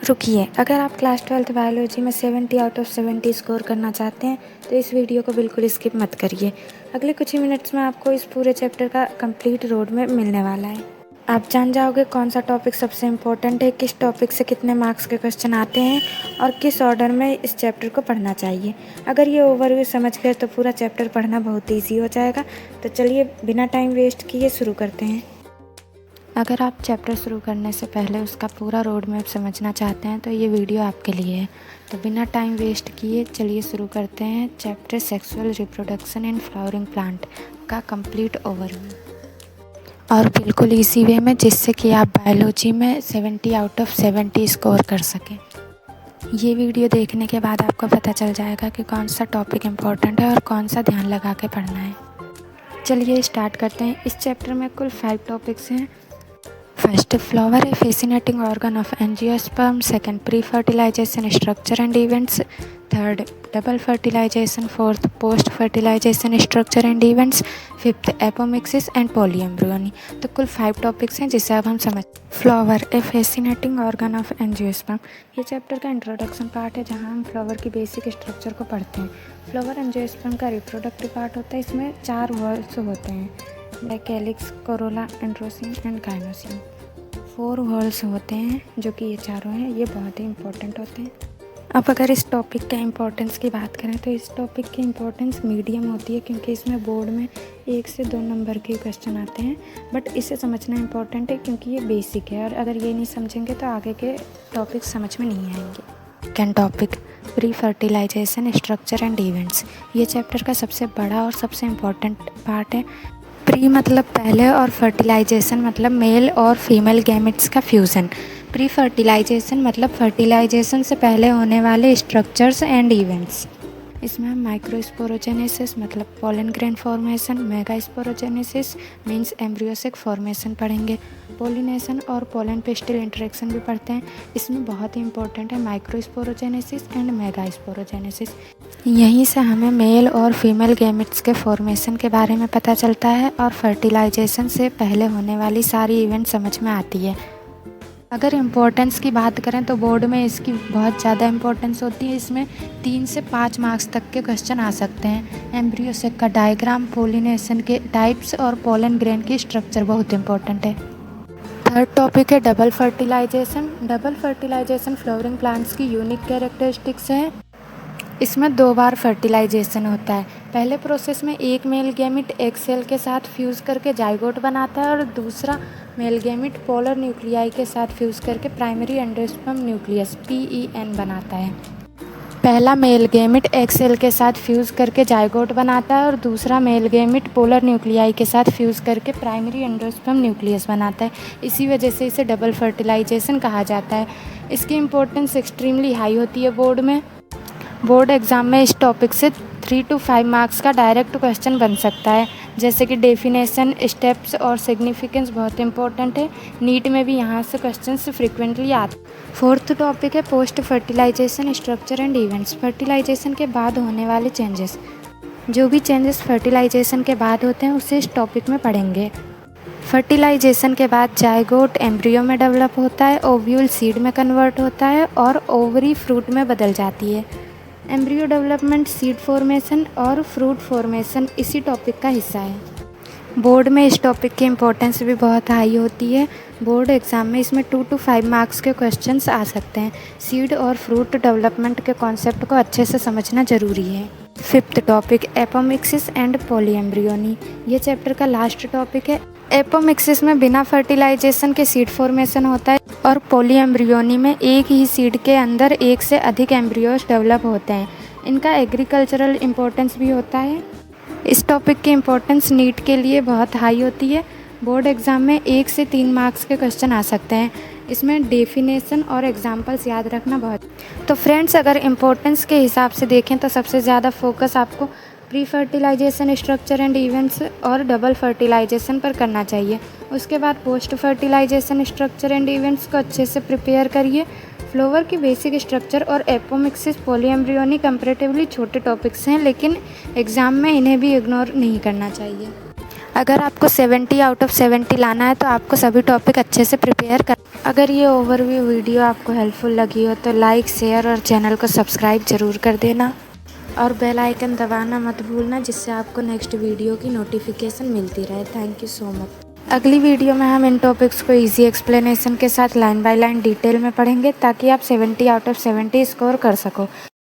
रुकिए, अगर आप क्लास 12th बायोलॉजी में 70 आउट ऑफ 70 स्कोर करना चाहते हैं तो इस वीडियो को बिल्कुल स्किप मत करिए। अगले कुछ ही मिनट्स में आपको इस पूरे चैप्टर का कंप्लीट रोड मैप मिलने वाला है। आप जान जाओगे कौन सा टॉपिक सबसे इम्पोर्टेंट है, किस टॉपिक से कितने मार्क्स के क्वेश्चन आते हैं और किस ऑर्डर में इस चैप्टर को पढ़ना चाहिए। अगर ये ओवरव्यू समझ गए तो पूरा चैप्टर पढ़ना बहुत ईजी हो जाएगा। तो चलिए बिना टाइम वेस्ट किए शुरू करते हैं। अगर आप चैप्टर शुरू करने से पहले उसका पूरा रोड मैप समझना चाहते हैं तो ये वीडियो आपके लिए है। तो बिना टाइम वेस्ट किए चलिए शुरू करते हैं chapter sexual reproduction in flowering plant का कंप्लीट ओवरव्यू, और बिल्कुल इसी वे में जिससे कि आप बायोलॉजी में 70 आउट ऑफ 70 स्कोर कर सकें। ये वीडियो देखने के बाद आपको पता चल जाएगा कि कौन सा टॉपिक इम्पोर्टेंट है और कौन सा ध्यान लगा के पढ़ना है। चलिए स्टार्ट करते हैं। इस चैप्टर में कुल 5 टॉपिक्स हैं। First, flower a fascinating organ of angiosperm. Second, pre fertilization structure and events. Third, double fertilization. Fourth, post fertilization structure and events. Fifth, apomixis and polyembryony. तो कुल 5 टॉपिक्स हैं जिसे अब हम समझ। Flower a fascinating organ of angiosperm, ये chapter का introduction part है जहाँ हम फ्लावर की बेसिक स्ट्रक्चर को पढ़ते हैं। फ्लावर एंजियोस्पर्म का रिप्रोडक्टिव पार्ट होता है। इसमें 4 वॉल्स होते हैं, calyx, Corolla, androecium and gynoecium. 4 walls होते हैं जो कि ये चारों हैं, ये बहुत ही इंपॉर्टेंट होते हैं। अब अगर इस टॉपिक के इम्पोर्टेंस की बात करें तो इस टॉपिक की इम्पोर्टेंस मीडियम होती है, क्योंकि इसमें बोर्ड में 1 से 2 नंबर के क्वेश्चन आते हैं। बट इसे समझना इम्पोर्टेंट है क्योंकि ये बेसिक है, और अगर ये नहीं समझेंगे तो आगे के टॉपिक समझ में नहीं आएंगे। Second topic, pre fertilization structure and events, ये चैप्टर का सबसे बड़ा और सबसे इम्पोर्टेंट पार्ट है। प्री मतलब पहले और फर्टिलाइजेशन मतलब मेल और फीमेल गैमेट्स का फ्यूज़न। प्री फर्टिलाइजेशन मतलब फर्टिलाइजेशन से पहले होने वाले स्ट्रक्चर्स एंड इवेंट्स। इसमें हम माइक्रोस्पोरोजेनेसिस मतलब pollen grain formation, megasporogenesis means embryo sac formation पढ़ेंगे। पोलिनेशन और पोलन पिस्टिल इंटरेक्शन भी पढ़ते हैं। इसमें बहुत ही इंपॉर्टेंट है माइक्रोस्पोरोजेनेसिस एंड मेगास्पोरोजेनेसिस। यहीं से हमें मेल और फीमेल गैमेट्स के फॉर्मेशन के बारे में पता चलता है और फर्टिलाइजेशन से पहले होने वाली सारी इवेंट समझ में आती है। अगर इम्पोर्टेंस की बात करें तो बोर्ड में इसकी बहुत ज़्यादा इम्पोर्टेंस होती है। इसमें 3 से 5 मार्क्स तक के क्वेश्चन आ सकते हैं। एम्ब्रियोसेक का डायग्राम, पोलिनेशन के टाइप्स और पोलन ग्रेन की स्ट्रक्चर बहुत इंपॉर्टेंट है। थर्ड टॉपिक है double fertilization. Double fertilization flowering plants की यूनिक कैरेक्टरिस्टिक्स है। इसमें 2 बार फर्टिलाइजेशन होता है। पहले प्रोसेस में एक मेल गैमिट एक सेल के साथ फ्यूज़ करके जाइगोट बनाता है और दूसरा मेल गैमिट पोलर न्यूक्लियाई के साथ फ्यूज़ करके प्राइमरी एंडोस्पर्म न्यूक्लियस PEN बनाता है। पहला मेल गैमिट एक सेल के साथ फ्यूज़ करके जाइगोट बनाता है और दूसरा मेल गैमिट पोलर न्यूक्लियाई के साथ फ्यूज़ करके प्राइमरी एंडोस्पर्म न्यूक्लियस बनाता है। इसी वजह से इसे डबल फर्टिलाइजेशन कहा जाता है। इसकी इम्पोर्टेंस एक्सट्रीमली हाई होती है बोर्ड में। बोर्ड एग्ज़ाम में इस टॉपिक से 3 to 5 मार्क्स का डायरेक्ट क्वेश्चन बन सकता है, जैसे कि डेफिनेशन, स्टेप्स और सिग्निफिकेंस बहुत इंपॉर्टेंट है। नीट में भी यहाँ से क्वेश्चंस फ्रिक्वेंटली आते हैं। फोर्थ टॉपिक है post fertilization structure and events. Fertilization के बाद होने वाले चेंजेस, जो भी चेंजेस फर्टिलाइजेशन के बाद होते हैं उसे इस टॉपिक में पढ़ेंगे। फर्टिलाइजेशन के बाद जाइगोट एम्ब्रियो में डेवलप होता है, ओव्यूल सीड में कन्वर्ट होता है और ओवरी फ्रूट में बदल जाती है। एम्ब्रियो डेवलपमेंट, सीड फॉर्मेशन और फ्रूट फॉर्मेशन इसी टॉपिक का हिस्सा है। बोर्ड में इस टॉपिक की इम्पोर्टेंस भी बहुत हाई होती है। बोर्ड एग्ज़ाम में इसमें 2 to 5 मार्क्स के क्वेश्चंस आ सकते हैं। सीड और फ्रूट डेवलपमेंट के कॉन्सेप्ट को अच्छे से समझना ज़रूरी है। Fifth topic, apomixis and polyembryony, ये चैप्टर का लास्ट टॉपिक है। एपोमिक्सिस में बिना फर्टिलाइजेशन के सीड फॉर्मेशन होता है और पॉलीएम्ब्रियोनी में एक ही सीड के अंदर एक से अधिक एम्ब्रियोज डेवलप होते हैं। इनका एग्रीकल्चरल इम्पोर्टेंस भी होता है। इस टॉपिक की इम्पोर्टेंस नीट के लिए बहुत हाई होती है। बोर्ड एग्ज़ाम में 1 से 3 मार्क्स के क्वेश्चन आ सकते हैं। इसमें डेफिनेशन और एग्जाम्पल्स याद रखना बहुत। तो फ्रेंड्स, अगर इम्पोर्टेंस के हिसाब से देखें तो सबसे ज़्यादा फोकस आपको pre fertilization structure and events और डबल फर्टिलाइजेशन पर करना चाहिए। उसके बाद post fertilization structure and events को अच्छे से प्रिपेयर करिए। फ्लावर की बेसिक स्ट्रक्चर और एपोमिक्सिस, पॉलीएम्ब्रियोनी कंपैरेटिवली छोटे टॉपिक्स हैं, लेकिन एग्ज़ाम में इन्हें भी इग्नोर नहीं करना चाहिए। अगर आपको 70 आउट ऑफ 70 लाना है तो आपको सभी टॉपिक अच्छे से प्रिपेयर कर। अगर ये ओवरव्यू वीडियो आपको हेल्पफुल लगी हो तो लाइक, शेयर और चैनल को सब्सक्राइब ज़रूर कर देना और बेल आइकन दबाना मत भूलना, जिससे आपको नेक्स्ट वीडियो की नोटिफिकेशन मिलती रहे। Thank you so much. अगली वीडियो में हम इन टॉपिक्स को इजी एक्सप्लेनेशन के साथ लाइन बाय लाइन डिटेल में पढ़ेंगे ताकि आप 70 आउट ऑफ 70 स्कोर कर सको।